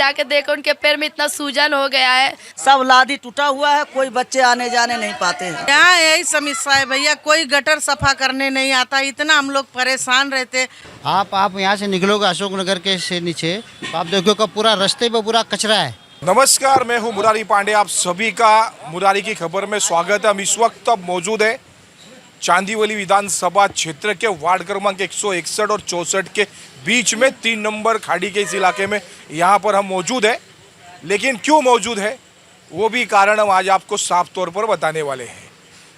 जाके देखो उनके पैर में इतना सूजन हो गया है। सब लादी टूटा हुआ है, कोई बच्चे आने जाने नहीं पाते हैं। यहाँ यही समस्या है भैया, कोई गटर सफा करने नहीं आता, इतना हम लोग परेशान रहते। आप यहाँ से निकलोगे अशोक नगर के से नीचे तो आप देखोगे पूरा रास्ते पे पूरा कचरा है। नमस्कार, मैं हूं मुरारी पांडे। आप सभी का मुरारी की खबर में स्वागत है। हम इस वक्त अब मौजूद है चांदीवली विधानसभा क्षेत्र के वार्ड क्रमांक 161 और 64 के बीच में 3 नंबर खाड़ी के इस इलाके में यहाँ पर हम मौजूद है। लेकिन क्यों मौजूद है वो भी कारण हम आज आपको साफ तौर पर बताने वाले हैं।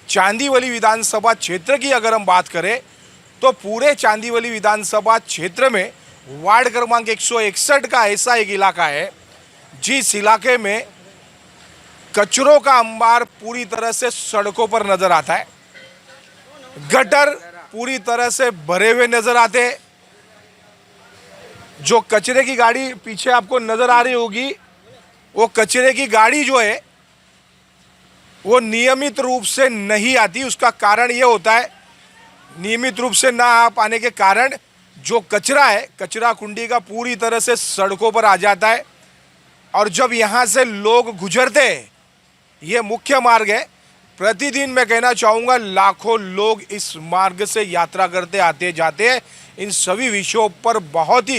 चांदीवली विधानसभा क्षेत्र की अगर हम बात करें तो पूरे चांदीवली विधानसभा क्षेत्र में वार्ड क्रमांक 161 का ऐसा एक इलाका है जिस इलाके में कचरों का अंबार पूरी तरह से सड़कों पर नजर आता है। गटर पूरी तरह से भरे हुए नजर आते हैं। जो कचरे की गाड़ी पीछे आपको नजर आ रही होगी, वो कचरे की गाड़ी जो है वो नियमित रूप से नहीं आती। उसका कारण ये होता है, नियमित रूप से ना आ पाने के कारण जो कचरा है, कचरा कुंडी का पूरी तरह से सड़कों पर आ जाता है। और जब यहाँ से लोग गुजरते हैं, ये मुख्य मार्ग है, प्रतिदिन मैं कहना चाहूँगा लाखों लोग इस मार्ग से यात्रा करते आते जाते हैं। इन सभी विषयों पर बहुत ही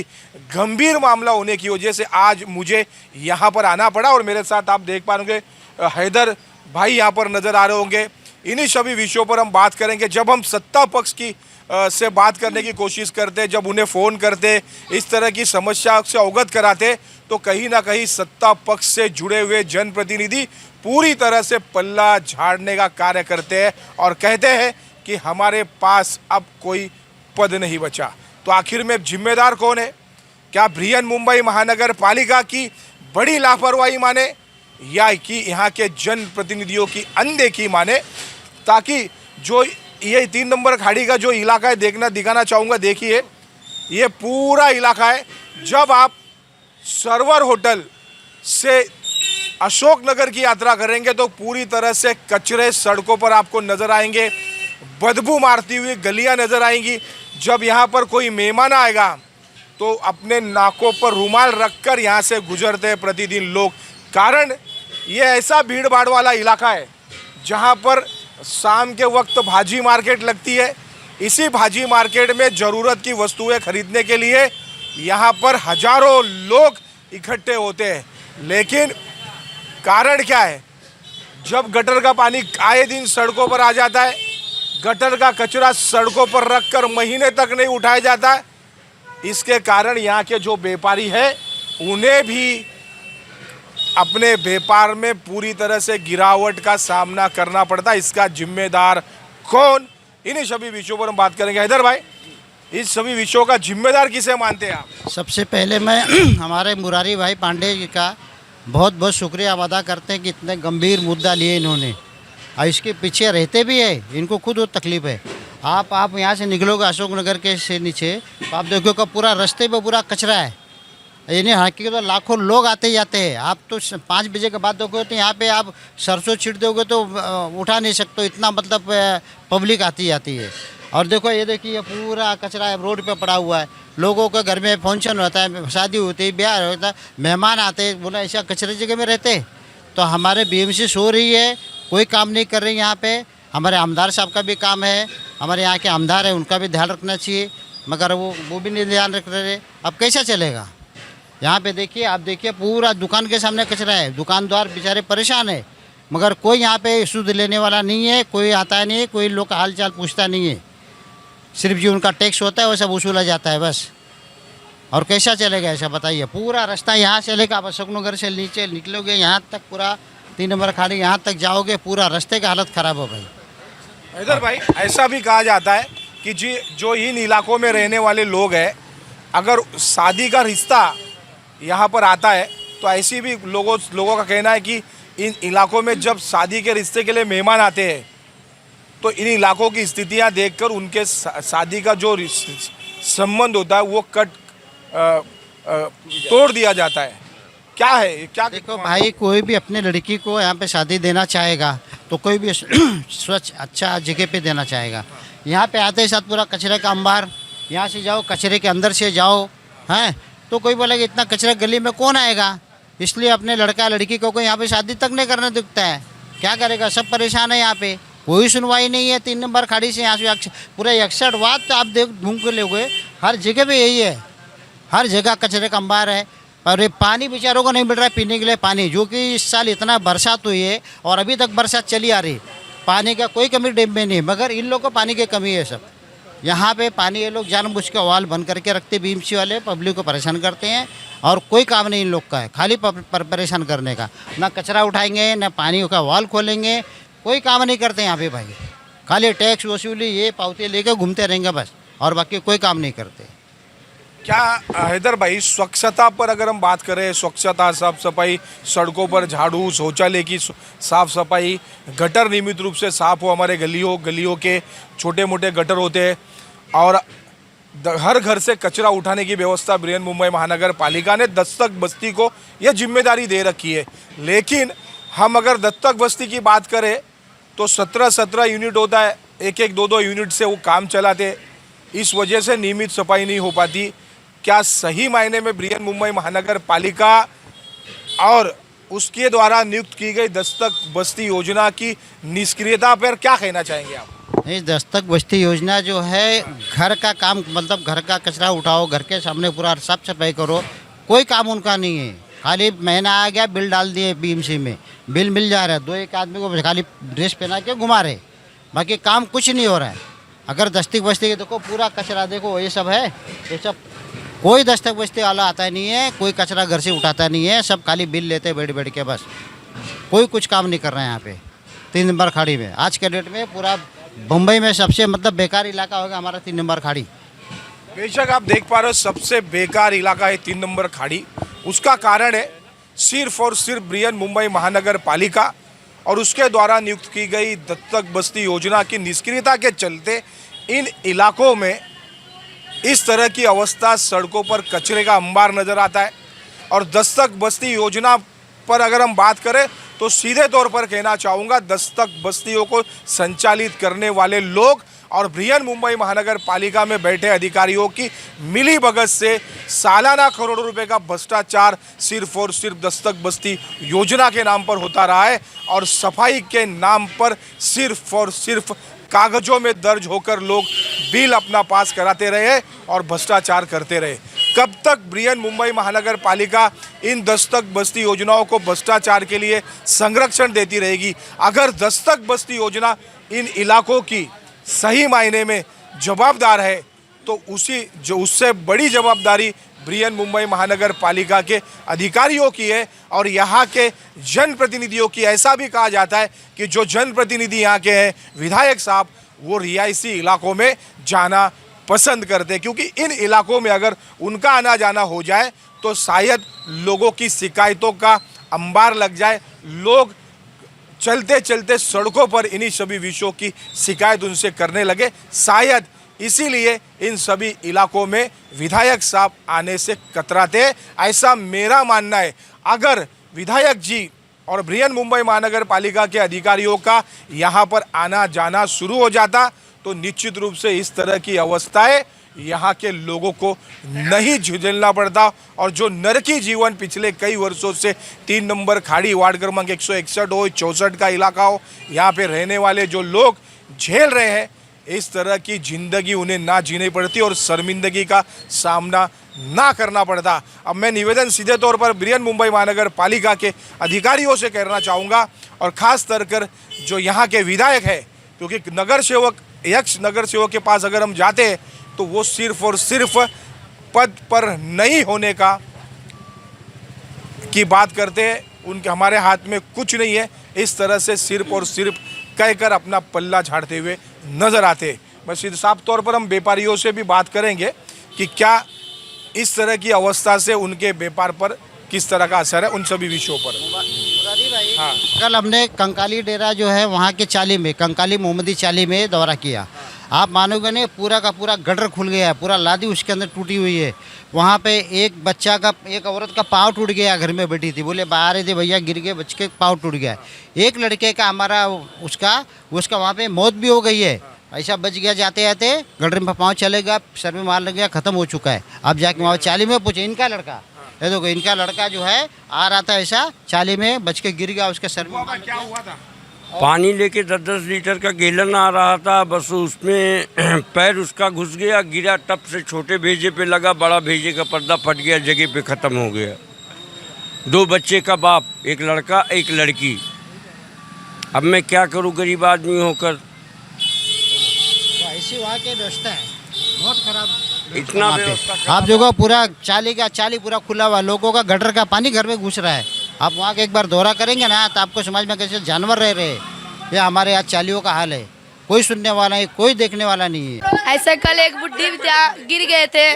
गंभीर मामला होने की वजह से आज मुझे यहाँ पर आना पड़ा। और मेरे साथ आप देख पा रहे होंगे हैदर भाई यहाँ पर नज़र आ रहे होंगे। इन्हीं सभी विषयों पर हम बात करेंगे। जब हम सत्ता पक्ष की से बात करने की कोशिश करते, जब उन्हें फ़ोन करते, इस तरह की समस्या से अवगत कराते, तो कहीं ना कहीं सत्ता पक्ष से जुड़े हुए जनप्रतिनिधि पूरी तरह से पल्ला झाड़ने का कार्य करते हैं और कहते हैं कि हमारे पास अब कोई पद नहीं बचा। तो आखिर में जिम्मेदार कौन है? क्या बृहन मुंबई महानगर पालिका की बड़ी लापरवाही माने या कि यहाँ के जनप्रतिनिधियों की अनदेखी माने? ताकि जो ये 3 नंबर खाड़ी का जो इलाका है दिखाना चाहूँगा। देखिए, ये पूरा इलाका है। जब आप सर्वर होटल से अशोक नगर की यात्रा करेंगे तो पूरी तरह से कचरे सड़कों पर आपको नज़र आएंगे, बदबू मारती हुई गलियां नज़र आएंगी। जब यहाँ पर कोई मेहमान आएगा तो अपने नाकों पर रुमाल रखकर यहाँ से गुजरते हैं प्रतिदिन लोग। कारण ये ऐसा भीड़ भाड़ वाला इलाका है जहाँ पर शाम के वक्त भाजी मार्केट लगती है। इसी भाजी मार्केट में ज़रूरत की वस्तुएं खरीदने के लिए यहाँ पर हजारों लोग इकट्ठे होते हैं। लेकिन कारण क्या है? जब गटर का पानी आए दिन सड़कों पर आ जाता है, गटर का कचरा सड़कों पर रखकर महीने तक नहीं उठाया जाता है। इसके कारण यहाँ के जो व्यापारी हैं उन्हें भी अपने व्यापार में पूरी तरह से गिरावट का सामना करना पड़ता है। इसका जिम्मेदार कौन? इन्हीं सभी विषयों पर हम बात करेंगे। हैदर भाई, इस सभी विषयों का जिम्मेदार किसे मानते हैं आप? सबसे पहले मैं हमारे मुरारी भाई पांडे जी का बहुत बहुत शुक्रिया अदा करते हैं कि इतने गंभीर मुद्दा लिए इन्होंने, और इसके पीछे रहते भी है, इनको खुद वो तकलीफ है। आप यहाँ से निकलोगे अशोक नगर के से नीचे तो आप देखोगे पूरा रास्ते पे पूरा कचरा है। यानी हकीकत तो लाखों लोग आते जाते हैं। आप तो 5 बजे के बाद देखोगे तो यहाँ पे आप सरसों छीट दोगे तो उठा नहीं सकते, इतना मतलब पब्लिक आती जाती है। और देखो ये देखिए, ये पूरा कचरा है, रोड पे पड़ा हुआ है। लोगों के घर में फंक्शन होता है, शादी होती है, ब्याह होता है, मेहमान आते हैं, बोला ऐसा कचरे जगह में रहते। तो हमारे बीएमसी सो रही है, कोई काम नहीं कर रही यहाँ पे। हमारे आमदार साहब का भी काम है, हमारे यहाँ के आमदार है, उनका भी ध्यान रखना चाहिए, मगर वो भी नहीं ध्यान रख रहे। अब कैसा चलेगा? यहाँ पे देखिए, आप देखिए पूरा दुकान के सामने कचरा है, दुकानदार बेचारे परेशान है, मगर कोई यहाँ पे सुध लेने वाला नहीं है, कोई आता नहीं है, कोई लोग का हाल चाल पूछता नहीं है। सिर्फ जो उनका टैक्स होता है वो सब वसूला जाता है बस। और कैसा चलेगा ऐसा बताइए? पूरा रास्ता यहाँ से लेकर आप अशोक नगर से नीचे निकलोगे यहाँ तक, पूरा 3 नंबर खाड़ी यहाँ तक जाओगे, पूरा रास्ते का हालत ख़राब हो भाई। हैदर भाई, ऐसा भी कहा जाता है कि जो इन इलाकों में रहने वाले लोग हैं, अगर शादी का रिश्ता यहाँ पर आता है तो ऐसी भी लोगों का कहना है कि इन इलाकों में जब शादी के रिश्ते के लिए मेहमान आते हैं तो इन इलाकों की स्थितियाँ देखकर उनके शादी का जो संबंध होता है वो तोड़ दिया जाता है। क्या है क्या? देखो भाई, कोई भी अपने लड़की को यहाँ पे शादी देना चाहेगा तो कोई भी स्वच्छ अच्छा जगह पे देना चाहेगा। यहाँ पे आते ही साथ पूरा कचरे का अंबार, यहाँ से जाओ कचरे के अंदर से जाओ, हैं तो कोई बोलेगा इतना कचरा गली में कौन आएगा, इसलिए अपने लड़का लड़की को यहाँ पे शादी तक नहीं करने दिखता है। क्या करेगा, सब परेशान है यहाँ पे, कोई सुनवाई नहीं है। 3 नंबर खाड़ी से यहाँ से पूरा 61 वाट तो आप देख घूम के लोगे, हर जगह पे यही है, हर जगह कचरे का अंबार है। और ये पानी बेचारों को नहीं मिल रहा है पीने के लिए पानी, जो कि इस साल इतना बरसात हुई है और अभी तक बरसात चली आ रही, पानी का कोई कमी डैम में नहीं, मगर इन लोगों को पानी की कमी है। सब यहाँ पे पानी ये लोग जानबूझ के वाल बंद करके रखते, बीएमसी वाले पब्लिक को परेशान करते हैं और कोई काम नहीं इन लोग का है, खाली परेशान करने का। ना कचरा उठाएंगे, ना पानी का वाल खोलेंगे, कोई काम नहीं करते यहाँ पे भाई, खाली टैक्स वसूली ये पावती लेके घूमते रहेंगे बस, और बाकी कोई काम नहीं करते। क्या हैदर भाई, स्वच्छता पर अगर हम बात करें, स्वच्छता, साफ सफाई, सड़कों पर झाड़ू, शौचालय की साफ सफाई, गटर नियमित रूप से साफ हो, हमारे गलियों के छोटे मोटे गटर होते हैं, और हर घर से कचरा उठाने की व्यवस्था बृहन्मुंबई महानगर पालिका ने दस्तक बस्ती को यह जिम्मेदारी दे रखी है। लेकिन हम अगर दस्तक बस्ती की बात करें तो 17 यूनिट होता है, 1-2 यूनिट से वो काम चलाते, इस वजह से नियमित सफाई नहीं हो पाती। क्या सही मायने में बृहन्मुंबई महानगर पालिका और उसके द्वारा नियुक्त की गई दस्तक बस्ती योजना की निष्क्रियता पर क्या कहना चाहेंगे आप? इस दस्तक बस्ती योजना जो है, घर का काम, मतलब घर का कचरा उठाओ, घर के सामने पूरा साफ सफाई करो, कोई काम उनका नहीं है। खाली महीना आ गया, बिल डाल दिए बीएमसी में, बिल मिल जा रहा है, 2-1 आदमी को खाली ड्रेस पहना के घुमा रहे, बाकी काम कुछ नहीं हो रहा है। अगर दस्तक बस्ती के देखो पूरा कचरा देखो, ये सब है, ये सब कोई दस्तक बस्ती वाला आता नहीं है, कोई कचरा घर से उठाता नहीं है, सब खाली बिल लेते बैठ बैठ के बस, कोई कुछ काम नहीं कर रहे हैं यहाँ पे 3 नंबर खाड़ी में। आज के डेट में पूरा मुंबई में सबसे मतलब बेकार इलाका होगा हमारा 3 नंबर खाड़ी। बेशक आप देख पा रहे हो, सबसे बेकार इलाका है 3 नंबर खाड़ी। उसका कारण है सिर्फ और सिर्फ बृहन्मुंबई महानगर पालिका और उसके द्वारा नियुक्त की गई दस्तक बस्ती योजना की निष्क्रियता के चलते इन इलाकों में इस तरह की अवस्था, सड़कों पर कचरे का अंबार नज़र आता है। और दस्तक बस्ती योजना पर अगर हम बात करें तो सीधे तौर पर कहना चाहूँगा, दस्तक बस्तियों को संचालित करने वाले लोग और बृहन्मुंबई महानगर पालिका में बैठे अधिकारियों की मिली भगत से सालाना करोड़ों रुपए का भ्रष्टाचार सिर्फ और सिर्फ दस्तक बस्ती योजना के नाम पर होता रहा है और सफाई के नाम पर सिर्फ और सिर्फ कागजों में दर्ज होकर लोग बिल अपना पास कराते रहे और भ्रष्टाचार करते रहे। कब तक बृहन्मुंबई महानगर पालिका इन दस्तक बस्ती योजनाओं को भ्रष्टाचार के लिए संरक्षण देती रहेगी? अगर दस्तक बस्ती योजना इन इलाकों की सही मायने में जवाबदार है तो उससे बड़ी जवाबदारी बृहन्मुंबई महानगर पालिका के अधिकारियों की है और यहाँ के जनप्रतिनिधियों की। ऐसा भी कहा जाता है कि जो जनप्रतिनिधि यहाँ के हैं, विधायक साहब, वो रिहायशी इलाकों में जाना पसंद करते हैं, क्योंकि इन इलाकों में अगर उनका आना जाना हो जाए तो शायद लोगों की शिकायतों का अंबार लग जाए, लोग चलते चलते सड़कों पर इन्हीं सभी विषयों की शिकायत उनसे करने लगे। शायद इसीलिए इन सभी इलाकों में विधायक साहब आने से कतराते हैं, ऐसा मेरा मानना है। अगर विधायक जी और बृहन्मुंबई महानगर पालिका के अधिकारियों का यहाँ पर आना जाना शुरू हो जाता तो निश्चित रूप से इस तरह की अवस्थाएं यहाँ के लोगों को नहीं झेलना पड़ता और जो नरकी जीवन पिछले कई वर्षों से 3 नंबर खाड़ी वार्ड क्रमांक 161 हो, 64 का इलाका हो, यहाँ पे रहने वाले जो लोग झेल रहे हैं, इस तरह की जिंदगी उन्हें ना जीनी पड़ती और शर्मिंदगी का सामना ना करना पड़ता। अब मैं निवेदन सीधे तौर पर बृहन्मुंबई महानगर पालिका के अधिकारियों से करना चाहूँगा और ख़ास कर जो यहाँ के विधायक है, क्योंकि नगर सेवक, एक्स नगर सेवक के पास अगर हम जाते हैं तो वो सिर्फ और सिर्फ पद पर नहीं होने की बात करते हैं, उनके हमारे हाथ में कुछ नहीं है, इस तरह से सिर्फ और सिर्फ कहकर अपना पल्ला झाड़ते हुए नजर आते। मैं सीधे साफ तौर पर हम व्यापारियों से भी बात करेंगे कि क्या इस तरह की अवस्था से उनके व्यापार पर किस तरह का असर है, उन सभी विषयों पर। हाँ, कल हमने कंकाली डेरा जो है वहाँ के चाली में, कंकाली मोहम्मदी चाली में दौरा किया। आप मानोगे नहीं, पूरा का पूरा गटर खुल गया है, पूरा लादी उसके अंदर टूटी हुई है। वहाँ पे एक औरत का पाँव टूट गया, घर में बैठी थी, बोले बाहर ही थे भैया, गिर के बच्चे के पाँव टूट गया। एक लड़के का हमारा उसका वहाँ पे मौत भी हो गई है, ऐसा बच गया, जाते जाते गटर में पाँव चलेगा, सर में मार लग गया, खत्म हो चुका है। अब जाके वहाँ चाली में पूछे, इनका लड़का, ये देखो इनका लड़का जो है आ रहा था ऐसा चाली में, बच के गिर गया, उसके सर में क्या हुआ था? पानी लेके 10-10 लीटर का गैलन आ रहा था, बस उसमें पैर उसका घुस गया, गिरा, टप से छोटे भेजे पे लगा, बड़ा भेजे का पर्दा फट गया, जगह पे ख़त्म हो गया। 2 बच्चे का बाप, एक लड़का एक लड़की। अब मैं क्या करूं गरीब आदमी होकर। तो ऐसी वहाँ की व्यवस्था है, बहुत खराब इतना वहाँ पे। व्यवस्था आप देखो पूरा चाली पूरा खुला हुआ, लोगों का गटर का पानी घर में घुस रहा है। आप वहाँ के एक बार दौरा करेंगे ना तो आपको समझ में कैसे जानवर रह रहे हैं। ये हमारे यहाँ चालियों का हाल है, कोई सुनने वाला नहीं, कोई देखने वाला नहीं है। ऐसे कल एक बुढ़ी गिर गए थे,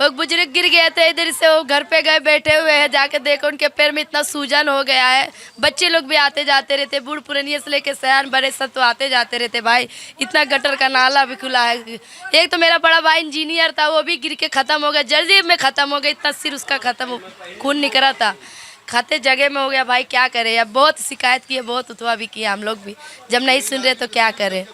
वो बुजुर्ग गिर गए थे, इधर से वो घर पे गए, बैठे हुए हैं, जाके देखो उनके पैर में इतना सूजन हो गया है। बच्चे लोग भी आते जाते रहते, बूढ़ पुरानिया से लेके सयान बड़े सब तो आते जाते रहते भाई। इतना गटर का नाला भी खुला है। एक तो मेरा बड़ा भाई इंजीनियर था, वो भी गिर के ख़त्म हो गया, जर्जी में ख़त्म हो गया, इतना सिर उसका ख़त्म, खून निकला था, खाते जगह में हो गया भाई। क्या करें, अब बहुत शिकायत की है, बहुत उतवा भी किया हम लोग भी, जब नहीं सुन रहे तो क्या करें।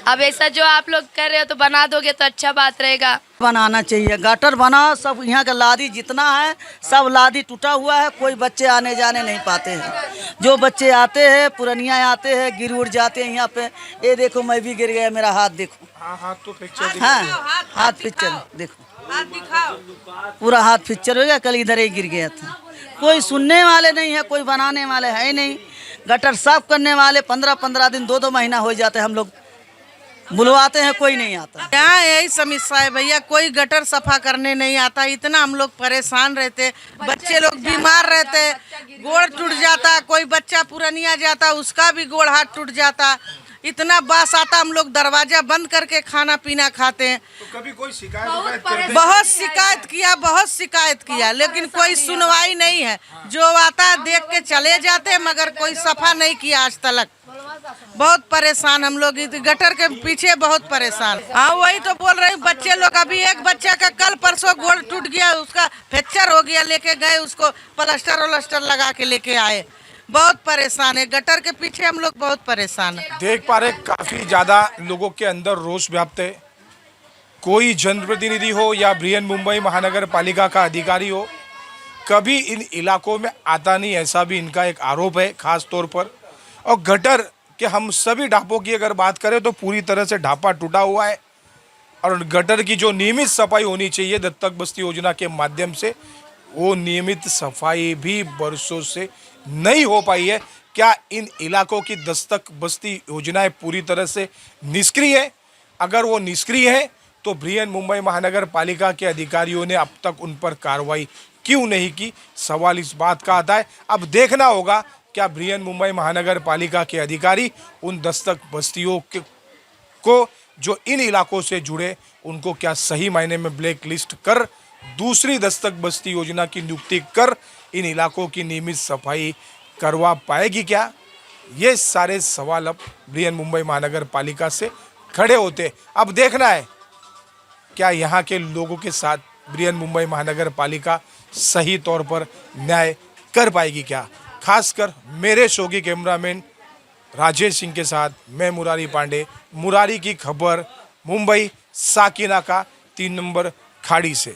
अब ऐसा जो आप लोग कर रहे हो तो बना दोगे तो अच्छा बात रहेगा। बनाना चाहिए, गटर बनाओ। सब यहाँ का लादी जितना है सब लादी टूटा हुआ है, कोई बच्चे आने जाने नहीं पाते हैं। जो बच्चे आते हैं पुरनिया आते हैं, गिर उड़ जाते हैं यहाँ पे। ये देखो मैं भी गिर गया, मेरा हाथ देखो। हाथ तो फ्रैक्चर हाँ, हाथ फ्रैक्चर देखो, पूरा हाथ फ्रैक्चर हो गया। कल इधर ही गिर गया था। कोई सुनने वाले नहीं है, कोई बनाने वाले है नहीं। गटर साफ करने वाले 15-15 दिन 2-2 महीना हो जाते हैं, हम लोग बुलवाते हैं, कोई नहीं आता। यहाँ यही समस्या है भैया, कोई गटर सफा करने नहीं आता। इतना हम लोग परेशान रहते, बच्चे लोग बीमार रहते, गोड़ टूट जाता, कोई बच्चा पुरानिया जाता उसका भी गोड़ हाथ टूट जाता। इतना बास आता, हम लोग दरवाजा बंद करके खाना पीना खाते हैं। तो कभी कोई शिकायत बहुत शिकायत किया, लेकिन कोई सुनवाई नहीं है। जो आता देख के चले जाते, मगर कोई सफा नहीं किया आज तक। बहुत परेशान हम लोग, गटर के पीछे बहुत परेशान। हाँ वही तो बोल रहे हैं, बच्चे लोग अभी एक बच्चा का कल परसों गोड़ टूट गया, उसका फ्रैक्चर हो गया, लेके गए उसको प्लास्टर लगा के लेके आए। बहुत परेशान है, गटर के पीछे हम लोग बहुत परेशान है। देख पा रहे काफी ज्यादा लोगों के अंदर रोष व्याप्त है। कोई जनप्रतिनिधि हो या बृहन्मुंबई महानगर पालिका का अधिकारी हो, कभी इन इलाकों में आता नहीं, ऐसा भी इनका एक आरोप है खास तौर पर। और गटर के हम सभी ढापों की अगर बात करें तो पूरी तरह से ढापा टूटा हुआ है। और गटर की जो नियमित सफाई होनी चाहिए दत्तक बस्ती योजना के माध्यम से, वो नियमित सफाई भी बरसों से नहीं हो पाई है। क्या इन इलाकों की दत्तक बस्ती योजनाएं पूरी तरह से निष्क्रिय है? अगर वो निष्क्रिय है तो बृहन्मुंबई महानगर पालिका के अधिकारियों ने अब तक उन पर कार्रवाई क्यों नहीं की? सवाल इस बात का आता है। अब देखना होगा क्या बृहन्मुंबई महानगर पालिका के अधिकारी उन दत्तक बस्तियों को जो इन इलाकों से जुड़े, उनको क्या सही मायने में ब्लैक लिस्ट कर दूसरी दत्तक बस्ती योजना की नियुक्ति कर इन इलाकों की नियमित सफाई करवा पाएगी क्या? ये सारे सवाल अब बृहन्मुंबई महानगर पालिका से खड़े होते। अब देखना है क्या यहाँ के लोगों के साथ बृहन्मुंबई महानगर पालिका सही तौर पर न्याय कर पाएगी क्या? खासकर मेरे शो की कैमरामैन राजेश सिंह के साथ मैं मुरारी पांडे, मुरारी की खबर, मुंबई साकिना का 3 नंबर खाड़ी से।